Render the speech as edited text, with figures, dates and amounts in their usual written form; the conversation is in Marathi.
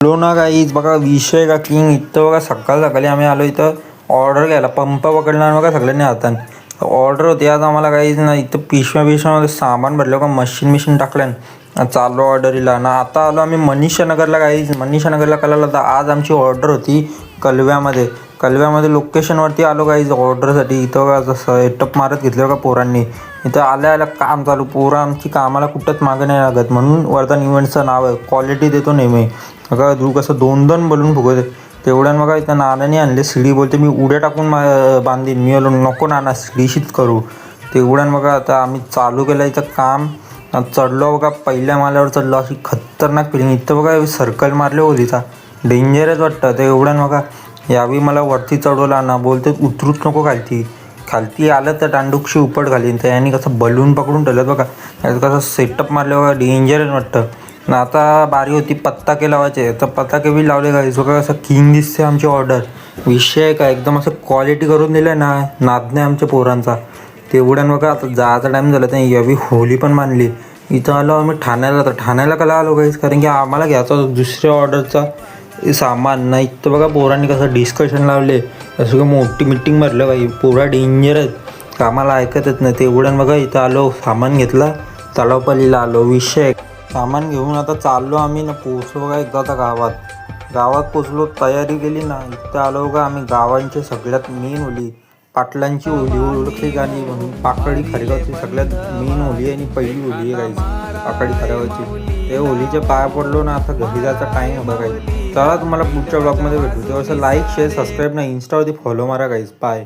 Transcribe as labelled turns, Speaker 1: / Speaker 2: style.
Speaker 1: लो ना गाईज बघा विषय का किंग इथं बघा सकाळ सकाळी आम्ही आलो इथं ऑर्डर घ्यायला पंप पकडला बघा सगळ्यांनी हाताने ऑर्डर होती आज आम्हाला काहीच ना इथं पिशव्यामध्ये सामान भरलं का मशीन टाकलं चाललो ऑर्डरीला ना आता आलो आम्ही मनीषा नगरला मनीषा नगरला कळलं तर आज आमची ऑर्डर होती कलव्यामध्ये लोकेशनवरती आलो गाईज ऑर्डरसाठी इथं बघा जसं एटप मारत घेतलं का पोरांनी इथं आल्या काम चालू पोरं आमची कामाला कुठंच मागं नाही लागत म्हणून वरदान इव्हेंटचं नाव आहे क्वालिटी देतो नेहमी बघा तू कसं दोन बोलून फुगवते तेवढ्यानं बघा इथं नानाने आणले शिडी बोलते मी उड्या टाकून बांधीन मी आलो नको नाना शिडीशीच करू तेवढ्यानं बघा आता आम्ही चालू केलं इथं काम चढलो बघा पहिल्या माल्यावर चढलो अशी खतरनाक फिलिंग इथं बघा सर्कल मारले ओलीचा डेंजरच वाटतं ते एवढ्यानं बघा यावी मला वरती चढवला ना बोलते उतरूच नको खालती आलं तर दांडूकशी उपट घालीन तर यांनी कसं बलून पकडून ठेवलं बघा कसं सेटअप मारलं बघा डेंजरच वाटतं ना आता बारी होती पत्ताके लावायचे तर पत्ताके बी लावले गाईस बघा असं किंग दिसते आमची ऑर्डर विषय का एकदम असं क्वालिटी करून दिलं ना नादने आमच्या पोरांचा तेवढ्यानं बघा आता जायचा टाईम झाला तर यावी होली पण मानली इथं आलो आम्ही ठाण्याला कला आलो गाईस कारण की आम्हाला घ्यायचा होता दुसऱ्या ऑर्डरचा सामान नाही तर बघा पोरांनी कसं डिस्कशन लावले असं का मोठी मिटिंग भरलं बाई पोरा डेंजरच कामाला ऐकतच नाही तेवढ्यानं बघा इथं आलो सामान घेतला तलावपल्लीला आलो विषय सामान घेऊन आता चाललो आम्ही ना पोचलो बघा एकदा आता गावात पोचलो तयारी केली ना इथं आलो बघा आम्ही गावांची सगळ्यात मेन होली पाटलांची होली ओळखली गाणी म्हणून पाकडी खरेगावची सगळ्यात मेन होली आणि पहिली होली आहे गाईची पाकडी खरेगावची ते होलीच्या पाया पडलो ना आता घरी जायचा टाईम होता गाईज चला तुम्हाला पुढच्या ब्लॉगमध्ये भेटू तेव्हा लाईक शेअर सबस्क्राईब ना इंस्टावरती फॉलो मारा गाईज बाय.